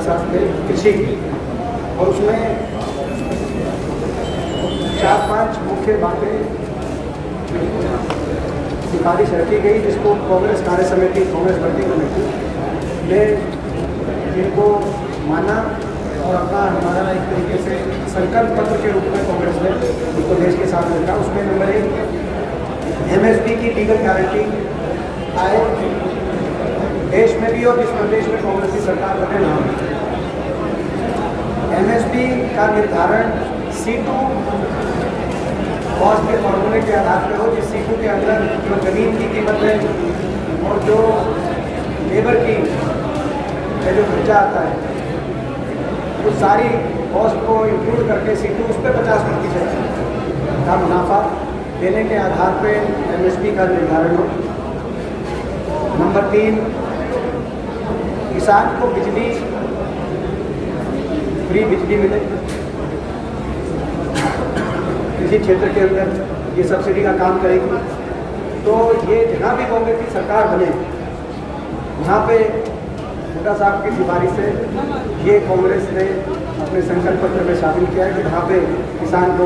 साथ थे कृषि की, और उसमें 4-5 मुख्य बातें सिफारिश रखी गई, जिसको कांग्रेस कार्य समिति, कांग्रेस वर्किंग कमेटी ने जिनको माना और अपना हमारा एक तरीके से संकल्प पत्र के रूप में कांग्रेस ने उसको देश के साथ रखा। उसमें नंबर 1 MSP की लीगल गारंटी आए देश में भी और जिस प्रदेश में कांग्रेस की सरकार बने ना। MSP का निर्धारण C2 कॉस्ट के फॉर्मूले के आधार पर हो, जिस C2 के अंदर जो जमीन की कीमत है और जो लेबर की जो खर्चा आता है वो सारी कॉस्ट को इंक्लूड करके C2 उस पर 50% का मुनाफा देने के आधार पे MSP का निर्धारण हो। नंबर 3, किसान को बिजली फ्री बिजली मिले। कृषि क्षेत्र के अंदर ये सब्सिडी का काम करेगी। तो ये जहाँ भी कांग्रेस की सरकार बने वहाँ पे हुड्डा साहब की सिफारिश से ये कांग्रेस ने अपने संकल्प पत्र में शामिल किया है कि वहाँ पे किसान को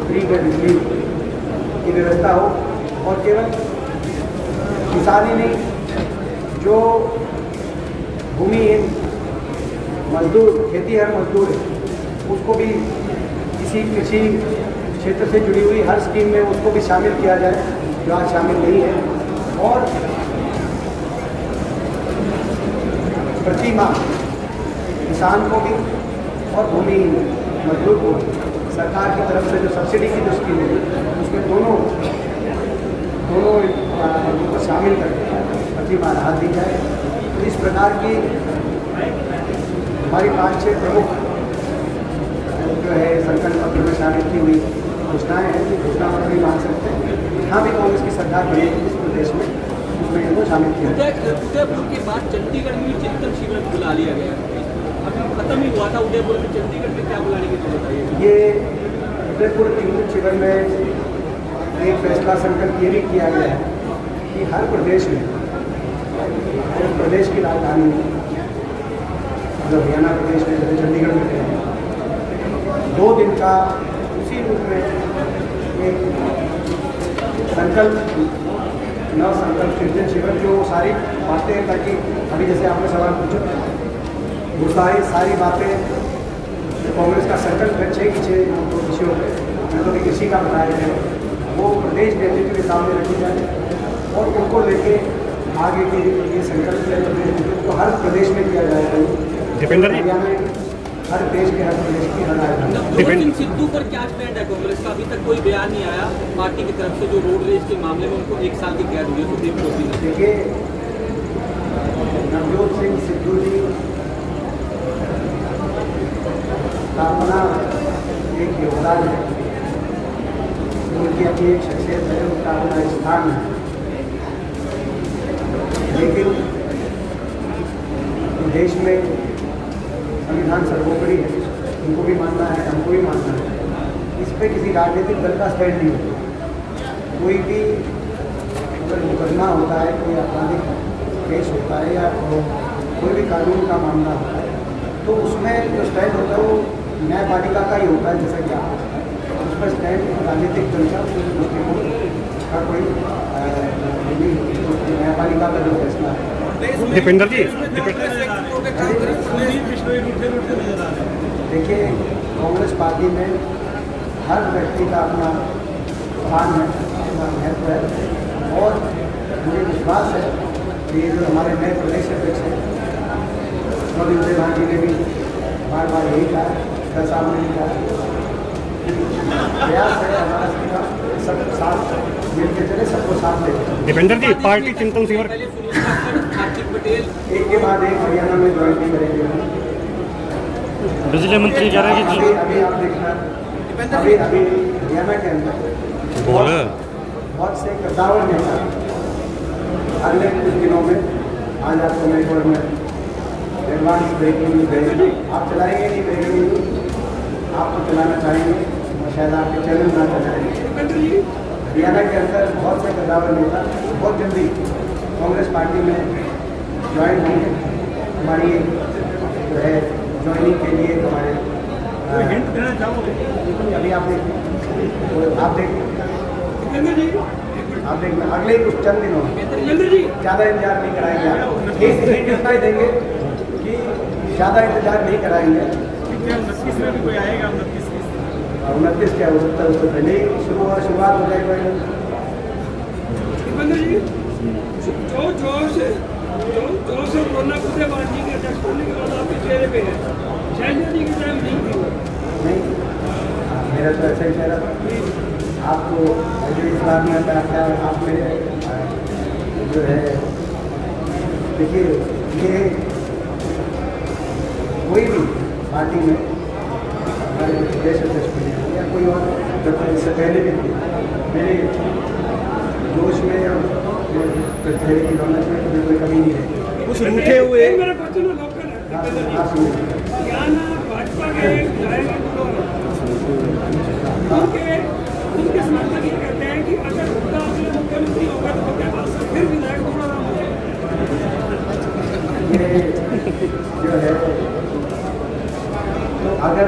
फ्री में बिजली की व्यवस्था हो। और केवल किसान ही नहीं, जो भूमिहीन मजदूर, खेतीहर मजदूर है, उसको भी किसी कृषि क्षेत्र से जुड़ी हुई हर स्कीम में उसको भी शामिल किया जाए जो आज शामिल नहीं है। और प्रति माह किसान को भी और भूमिहीन मजदूर को सरकार की तरफ से जो सब्सिडी की जो स्कीम है उसमें दोनों को शामिल करके प्रति माह राहत दी जाए। तो इस प्रकार की हमारी 5-6 प्रमुख जो है संकल्प पत्र में शामिल की हुई घोषणाएँ हैं, कि घोषणा पत्र भी मान सकते हैं। जहाँ भी कांग्रेस की सरकार बनेगी इस प्रदेश में उसमें इनको शामिल किया। उदयपुर के बाद चंडीगढ़ में चिंतन शिविर बुला लिया गया, अभी खत्म ही हुआ था उदयपुर में, चंडीगढ़ में क्या बुलाने की जरूरत है? ये उदयपुर चिंतन शिविर में एक फैसला संकल्प ये भी किया गया है कि हर प्रदेश में, हर प्रदेश की राजधानी जो हरियाणा प्रदेश में जैसे चंडीगढ़ में है, 2 दिन का उसी रूप में एक संकल्प नव संकल्प चिंतन शिविर जो सारी बातें हैं, ताकि अभी जैसे आपने सवाल पूछा वो सारी बातें कांग्रेस का संकल्प है 6 की 6 विषयों पर, तो कृषि का बताया है, वो प्रदेश नेतृत्व के सामने रखी जाए और उनको लेके आगे के ये संकल्प है तो हर प्रदेश में किया जाएगा। दीपेंद्र जी, हर देश के हर प्रदेश की हर नवजोत सिंह सिद्धू पर क्या स्टैंड है कांग्रेस का? अभी तक कोई बयान नहीं आया पार्टी की तरफ से, जो रोड रेस के मामले में उनको 1 साल की कैद हुई है सुप्रीम कोर्ट में। देखिए, नवजोत सिंह सिद्धू जी का अपना एक योगदान है, उनकी अपनी एक शख्सियत है, उनका अपना स्थान है, लेकिन देश में संविधान सर्वोपरि है, उनको भी मानना है, हमको भी मानना है। इस पर किसी राजनीतिक दल का स्टैंड नहीं होता। कोई भी अगर मुकदमा होता है, कोई आपराधिक केस होता है या कोई भी कानून का मामला होता है, तो उसमें जो स्टैंड होता है वो न्यायपालिका का ही होता है, जैसा कि आप उस पर स्टैंड राजनीतिक दल का कोई न्यायपालिका का जो फैसला है। दीपेंद्र जी, देखिए, कांग्रेस पार्टी में हर व्यक्ति का अपना स्थान है, अपना महत्व है, और मुझे विश्वास है कि जो हमारे नए प्रदेश अध्यक्ष हैं रवि उदयभान जी ने भी बार बार यही कहा, दस साल में कहा, प्रयास है हमारा सबका, सबको साथ मिलकर चले, सबको साथ ले। दीपेंद्र जी, पार्टी चिंतन शिविर पटेल एक के बाद एक हरियाणा में ज्वाइन करेंगे। बिजली मंत्री कह रहे हैं कि अभी आप देखना, अभी हरियाणा के अंदर बहुत से कद्दावर नेता अगले कुछ दिनों में आज आपको मैं एक बार में एडवांस ब्रेकिंग न्यूज भेजेंगे। आप चलाएंगे नहीं ब्रेकिंग न्यूज, आप तो चलाना चाहेंगे और शायद आपके चैनल ना चलाएंगे। हरियाणा के अंदर बहुत से कद्दावर नेता बहुत जल्दी कांग्रेस पार्टी में ज्वाइन होंगे। हमारी जो है ज्वाइनिंग के लिए हमारे हिंट देना चाहोगे? अभी आप देख अगले कुछ चंद दिनों में ज़्यादा इंतजार नहीं कराएंगे आप हिंट इतना ही देंगे कि ज़्यादा इंतजार नहीं कराएंगे। 29 में भी कोई आएगा? 29 क्या हो सकता है, उससे पहले ही शुरुआत हो जाएगी। जो से कोरोना पूरे पार्टी के अध्यक्ष होने के बाद आपके चेहरे पे है, शैलजा जी की टाइम नहीं थी वो। नहीं, मेरा तो ऐसा ही चेहरा था। आपको जो इस्लाम में आता है, आप मेरे जो है देखिए, ये कोई भी पार्टी में हमारे प्रदेश अध्यक्ष में या कोई और इससे पहले भी मेरे जोश में और चेहरे की रौनक में कोई कमी नहीं है। कुछ रूठे हुए मेरा क्वेश्चन लोकल है, क्या ना भाजपा के उनके समर्थक ये कहते हैं कि अगर उनका अगले मुख्यमंत्री होगा तो क्या बात से फिर विधायक थोड़ा नाम होगा। ये जो है, तो अगर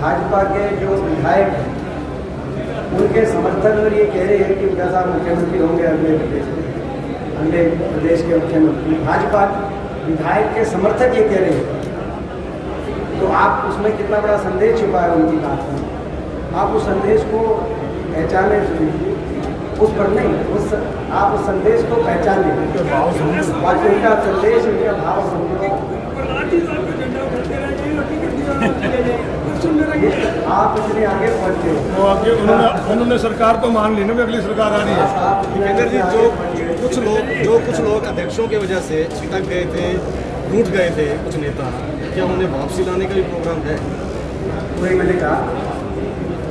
भाजपा के जो विधायक हैं उनके समर्थक अगर ये कह रहे हैं कि उनका साहब मुख्यमंत्री होंगे अगले प्रदेश के मुख्यमंत्री, भाजपा विधायक के समर्थक ये कह रहे हैं, तो आप उसमें कितना बड़ा संदेश छुपा है उनकी बात में। आप उस संदेश को पहचाने, उस पर नहीं, आप उस संदेश को पहचान लें, बाकी उनका संदेश, उनका भाव समझो। आप इतने आगे पहुँचे, वो आगे उन्होंने सरकार तो मान ली ना, अगली सरकार आ रही है। जितेंद्र जी, जो कुछ लोग अध्यक्षों की वजह से छिटक गए थे, रूठ गए थे कुछ नेता, क्या उन्हें वापसी लाने का भी प्रोग्राम है? वही मैंने कहा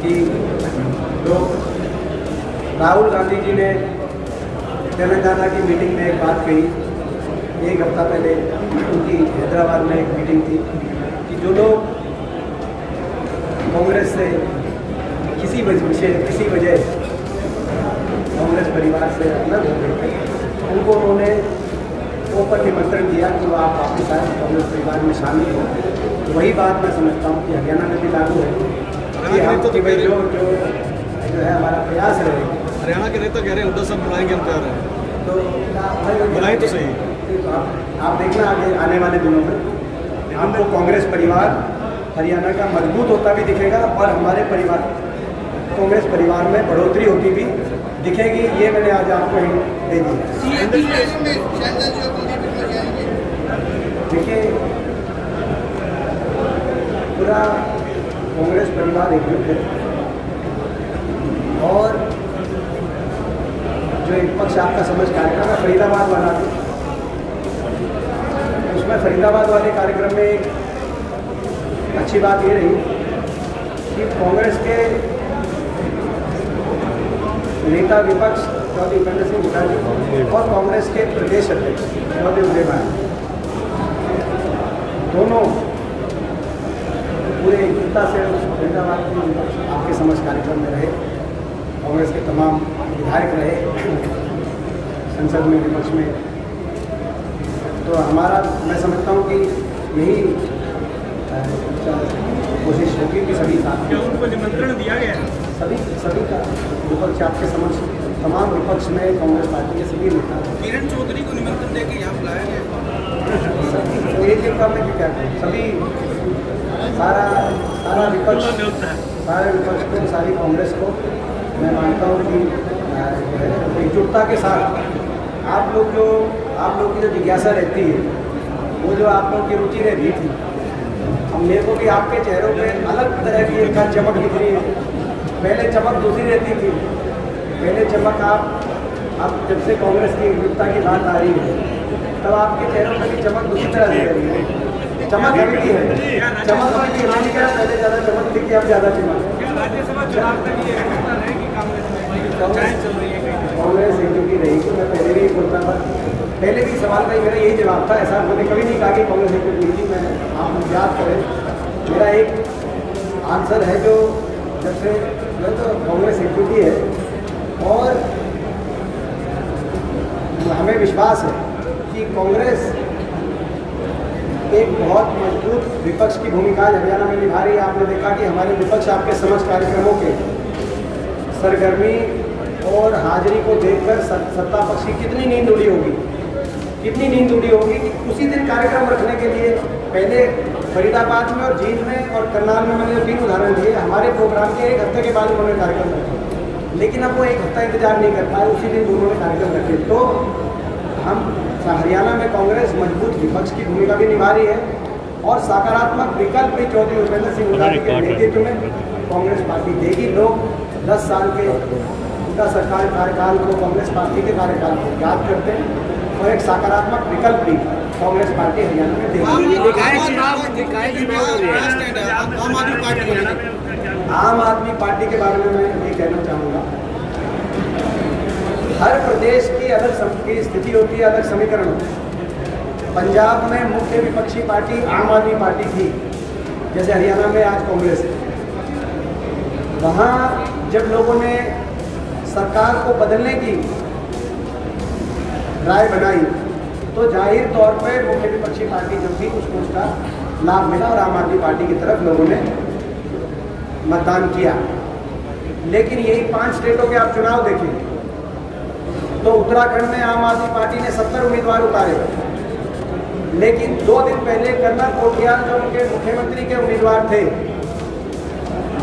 कि जो राहुल गांधी जी ने तेलंगाना की मीटिंग में एक बात कही, एक हफ्ता पहले उनकी हैदराबाद में एक मीटिंग थी कि जो लोग कांग्रेस से किसी वजह कांग्रेस परिवार से अलग हो गए थे, उनको उन्होंने ओपन निमंत्रण दिया कि वो आप वापस आए, कांग्रेस परिवार में शामिल हो। तो वही बात मैं समझता हूँ कि हरियाणा में भी लागू है कि हम कि भाई जो है हमारा प्रयास है। हरियाणा के नेता कह रहे हैं उद्धव साहब बुलाएंगे, हम तैयार हैं, तो बुलाएं तो सही। तो आप देखना आने वाले दिनों में हमको कांग्रेस परिवार हरियाणा का मजबूत होता भी दिखेगा और हमारे परिवार कांग्रेस परिवार में बढ़ोतरी होती भी दिखेगी। ये मैंने आज आपको दे दिया। देखिए, पूरा कांग्रेस परिवार एकजुट है और जो एक पक्ष आपका समझ कार्यक्रम है फरीदाबाद वाला, उसमें फरीदाबाद वाले कार्यक्रम में एक अच्छी बात ये रही कि कांग्रेस के नेता विपक्ष चौधरी उपेंद्र सिंह हुड्डा जी और कांग्रेस के प्रदेश अध्यक्ष चौधरी उदय भाई दोनों पूरे एकता से फरीदाबाद के आपके समझ कार्यक्रम में रहे। कांग्रेस के तमाम विधायक रहे संसद में, विपक्ष में। तो हमारा, मैं समझता हूँ कि यही कोशिश होगी कि सभी साथ। क्या उनको निमंत्रण दिया गया है? सभी का विपक्ष आपके समझ, तमाम विपक्ष में कांग्रेस पार्टी के सभी नेता। किरण चौधरी को निमंत्रण देकर यहाँ बुलाया गया। तो एक काम में क्या करें, सभी सारा विपक्ष, सारे विपक्ष को, सारी कांग्रेस को मैं मानता हूँ कि एकजुटता के साथ आप लोग की जो जिज्ञासा रहती है, वो जो आप लोग की रुचि रहती थी, हम मेरे को भी आपके चेहरों पे अलग तरह की एक चमक दिख रही है। पहले चमक दूसरी रहती थी, पहले चमक आप जब से कांग्रेस की एकजुटता की बात आ रही है तब आपके चेहरों पर भी चमक दूसरी तरह से रही है। चमक अभी भी है, चमक अभी भी नहीं क्या, पहले ज़्यादा चमक थी कि अब ज़्यादा चमक। राज्यसभा चुनाव तक ये रहेगी कांग्रेस में, चल रही है कांग्रेस एकजुटी रहेगी। मैं पहले भी बोलता था, पहले भी सवाल का मेरा यही जवाब था। ऐसा मैंने कभी नहीं कहा कि कांग्रेस एकजुट नहीं थी। मैं आप याद करें, मेरा एक आंसर है जो जब से जो तो कांग्रेस एकजुटी है और हमें विश्वास है कि कांग्रेस एक बहुत मजबूत विपक्ष की भूमिका हरियाणा में निभा रही है। आपने देखा कि हमारे विपक्ष आपके समस्त कार्यक्रमों के सरगर्मी और हाजिरी को देखकर सत्ता पक्ष की कितनी नींद उड़ी होगी कि उसी दिन कार्यक्रम रखने के लिए पहले फरीदाबाद में और जींद में और करनाल में मैंने 3 उदाहरण दिए। हमारे प्रोग्राम के 1 हफ्ते के बाद उन्होंने कार्यक्रम रखे, लेकिन अब वो 1 हफ्ता इंतजार नहीं कर पाए, उसी दिन उन्होंने कार्यक्रम रखे। तो हम हरियाणा में कांग्रेस मजबूत विपक्ष की भूमिका भी निभा रही है और सकारात्मक विकल्प भी चौधरी उपेंद्र सिंह हुड्डा जी के नेतृत्व में कांग्रेस पार्टी देगी। लोग 10 साल के उनका सरकार कार्यकाल को, कांग्रेस पार्टी के कार्यकाल को याद करते हैं और एक सकारात्मक विकल्प भी कांग्रेस पार्टी हरियाणा में देगी। आम आदमी पार्टी के बारे में मैं ये कहना चाहूँगा, हर प्रदेश की अलग की स्थिति होती है, अलग समीकरण होते हैं। पंजाब में मुख्य विपक्षी पार्टी आम आदमी पार्टी थी, जैसे हरियाणा में आज कांग्रेस है। वहाँ जब लोगों ने सरकार को बदलने की राय बनाई तो जाहिर तौर पर मुख्य विपक्षी पार्टी जो थी उसको उसका लाभ मिला और आम आदमी पार्टी की तरफ लोगों ने मतदान किया। लेकिन यही 5 स्टेटों के आप चुनाव देखें तो उत्तराखंड में आम आदमी पार्टी ने 70 उम्मीदवार उतारे, लेकिन 2 दिन पहले कर्नल कोठियाल जो उनके मुख्यमंत्री के उम्मीदवार थे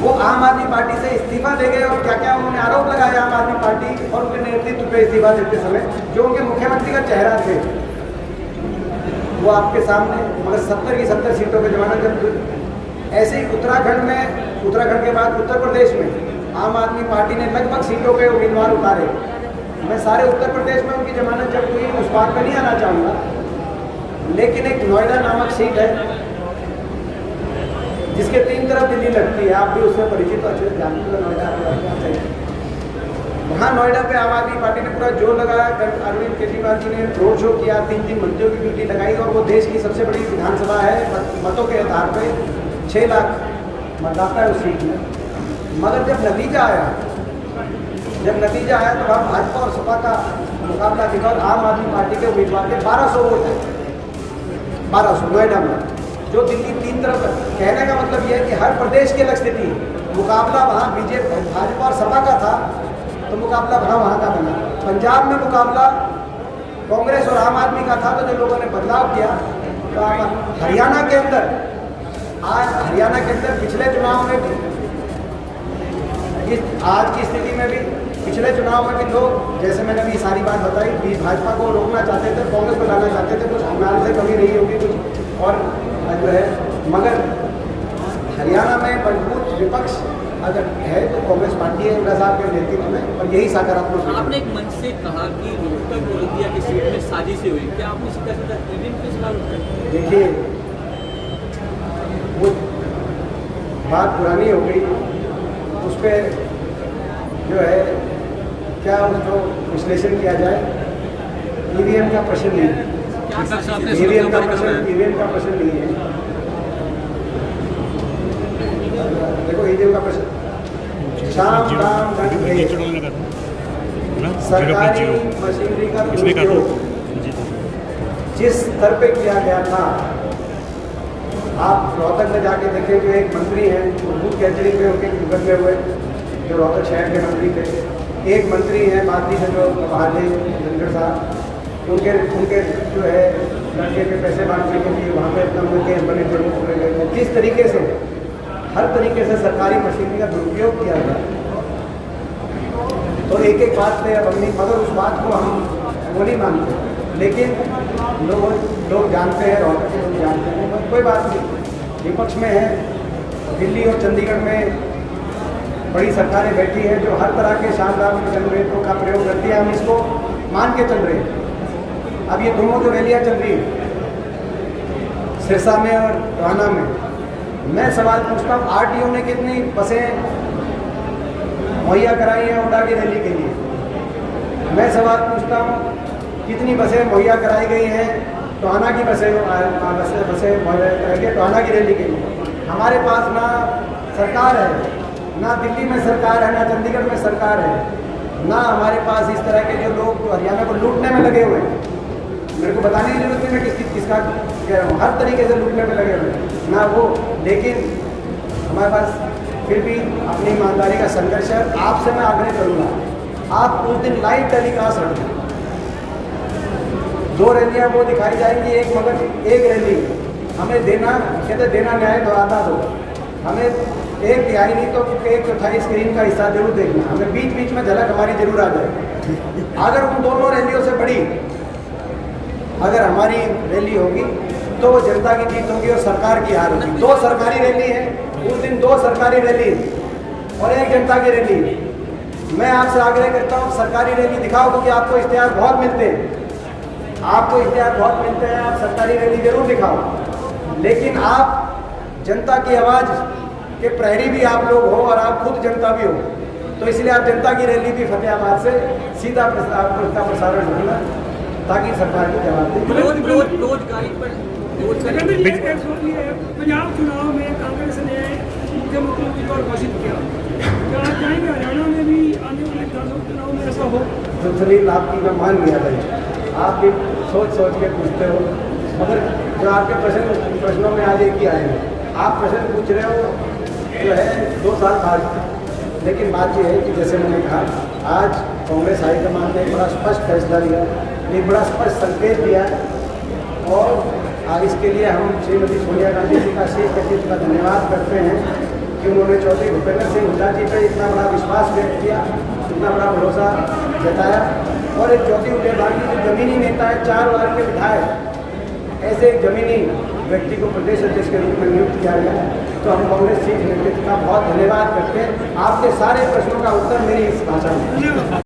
वो आम आदमी पार्टी से इस्तीफा दे गए। और क्या क्या उन्होंने आरोप लगाया आम आदमी पार्टी और उनके नेतृत्व पे इस्तीफा देते समय जो उनके मुख्यमंत्री का चेहरा थे वो आपके सामने, मगर 70 की 70 सीटों पर जमानत जब्त हुई। ऐसे ही उत्तराखंड के बाद उत्तर प्रदेश में आम आदमी पार्टी ने लगभग सीटों पे उम्मीदवार उतारे। मैं सारे उत्तर प्रदेश में उनकी जमानत जब्त हुई उस बात पर नहीं आना चाहूँगा, लेकिन एक नोएडा नामक सीट है जिसके 3 तरफ दिल्ली लगती है, आप भी उससे परिचित हो, अच्छे से जानते हो नोएडा। वहाँ नोएडा पे आम आदमी पार्टी ने पूरा जोर लगाया। अरविंद केजरीवाल जी ने रोड शो किया, 3 मंत्रियों की ड्यूटी लगाई और वो देश की सबसे बड़ी विधानसभा है, मतों के आधार पे 6 लाख मतदाता है उस सीट में। मगर जब नतीजा आया तो वहाँ भाजपा और सपा का मुकाबला दिखा और आम आदमी पार्टी के उम्मीदवार के 1200 वोट है, 1200 नोएडा में, जो दिल्ली 3 तरफ। कहने का मतलब यह है कि हर प्रदेश की अलग स्थिति, मुकाबला वहाँ बीजेपी भाजपा और सपा का था तो मुकाबला वहाँ का बना। पंजाब में मुकाबला कांग्रेस और आम आदमी का था, तो जो लोगों ने बदलाव किया तो हरियाणा के अंदर पिछले चुनाव में भी, आज की स्थिति में भी, पिछले चुनाव में भी लोग, जैसे मैंने अभी सारी बात बताई, भाजपा को रोकना चाहते थे, कांग्रेस को लाना चाहते थे, कुछ हमारे से कमी नहीं होगी कुछ और जो है। मगर हरियाणा में मजबूत विपक्ष अगर है तो कांग्रेस पार्टी है हुड्डा साहब के नेतृत्व में, और यही सकारात्मक। आपने एक मंच से कहा कि रोहतक गोरखपुर की सीट में साजिशें हुई, क्या आपने इसका देखिए वो बात पुरानी हो गई, उस पर जो है क्या उसको विश्लेषण किया जाए। ईवीएम का प्रश्न नहीं है, ईवीएम का प्रश्न नहीं है। देखो ईवीएम का प्रश्न शाम दाम दंड सरकारी मशीनरी का उपयोग जिस स्तर पे किया गया था, आप रोहतक में जाके देखें कि एक मंत्री हैं वो खुद कैचरी पे उनके बदले हुए, जो रोहतक शहर के मंत्री थे। एक मंत्री हैं बादली से जो बाहर थे धनखड़ साहब, उनके जो है लड़के के पैसे बांटने के लिए वहाँ पे इतना उनके बने थे, पकड़े गए थे। किस तरीके से, हर तरीके से सरकारी मशीनरी का दुरुपयोग किया गया। तो एक एक बात पे अब नहीं, मगर उस बात को हम वो नहीं मानते, लेकिन लोग जानते हैं, रोहतक के लोग जानते हैं, पर कोई बात नहीं। विपक्ष में है, दिल्ली और चंडीगढ़ में बड़ी सरकारें बैठी हैं जो हर तरह के शानदार जनरेटरों का प्रयोग करती है, हम इसको मान के चल रहे हैं। अब ये दोनों जो रैलियाँ चल रही है सिरसा में और टोहाना में, मैं सवाल पूछता हूँ आरटीओ ने कितनी बसें मुहैया कराई हैं हुड्डा की रैली के लिए? मैं सवाल पूछता हूँ कितनी बसें मुहैया कराई गई हैं टोहाना की बसें मुहैया कराई गई टोहाना की रैली के लिए? हमारे पास ना सरकार है, ना दिल्ली में सरकार है, ना चंडीगढ़ में सरकार है, ना हमारे पास इस तरह के जो लोग हरियाणा को लूटने में लगे हुए हैं मेरे को बताने की जरूरत नहीं मैं किसका कह रहा हूँ, हर तरीके से लूटने में लगे हुए ना वो। लेकिन हमारे पास फिर भी अपनी ईमानदारी का संघर्ष है। आपसे मैं आग्रह करूँगा, आप उस दिन लाइव टेलीकास्ट रख दें। 2 रैलियाँ वो दिखाई जाएंगी, एक मगर एक रैली हमें देना, कहते देना न्याय तो आधा दो, हमें 1 तिहाई नहीं तो 1/4 स्क्रीन का हिस्सा जरूर देखना, हमें बीच बीच में झलक हमारी जरूर आ जाए। अगर उन दोनों रैलियों से बड़ी अगर हमारी रैली होगी तो वो जनता की जीत होगी और सरकार की हार होगी। 2 सरकारी रैली है उस दिन, 2 सरकारी रैली और 1 जनता की रैली। मैं आपसे आग्रह करता हूँ सरकारी रैली दिखाओ, क्योंकि आपको इश्तेहार बहुत मिलते हैं, आपको इश्तेहार बहुत मिलते हैं, आप सरकारी रैली जरूर दिखाओ। लेकिन आप जनता की आवाज़ के प्रहरी भी आप लोग हो और आप खुद जनता भी हो, तो इसलिए आप जनता की रैली भी फतेहाबाद से सीधा प्रसारण होगा ताकि सरकार को जवाब दे। रोजगारी पर सिकंदर जी, एक सवाल ये है, पंजाब चुनाव में कांग्रेस ने मुख्यमंत्री की तौर घोषित किया, क्या आप चाहेंगे हरियाणा में भी आने वाले विधानसभा चुनाव में ऐसा हो? तो सलील आपकी मैं मान गया भाई, आप भी सोच के पूछते हो, मगर जो आपके प्रश्नों में आज एक ही आए हैं, आप प्रश्न पूछ रहे हो जो है 2 साल बाद। लेकिन बात यह है कि जैसे मैंने कहा, आज कांग्रेस हाईकमान ने एक बड़ा स्पष्ट फैसला लिया, एक बड़ा स्पष्ट संकेत दिया, और इसके लिए हम श्रीमती सोनिया गांधी जी का शेष व्यक्तित्व का धन्यवाद करते हैं कि उन्होंने चौधरी भूपेंद्र सिंह हुड्डा जी पर इतना बड़ा विश्वास व्यक्त किया, इतना बड़ा भरोसा जताया। और एक चौधरी उदयभान जी जो जमीनी नेता है, 4 बार के विधायक, ऐसे एक जमीनी व्यक्ति को प्रदेश अध्यक्ष के रूप में नियुक्त किया गया। तो हम कांग्रेस शीर्ष नेतृत्व का बहुत धन्यवाद करते हैं। आपके सारे प्रश्नों का उत्तर मेरी इस भाषा में।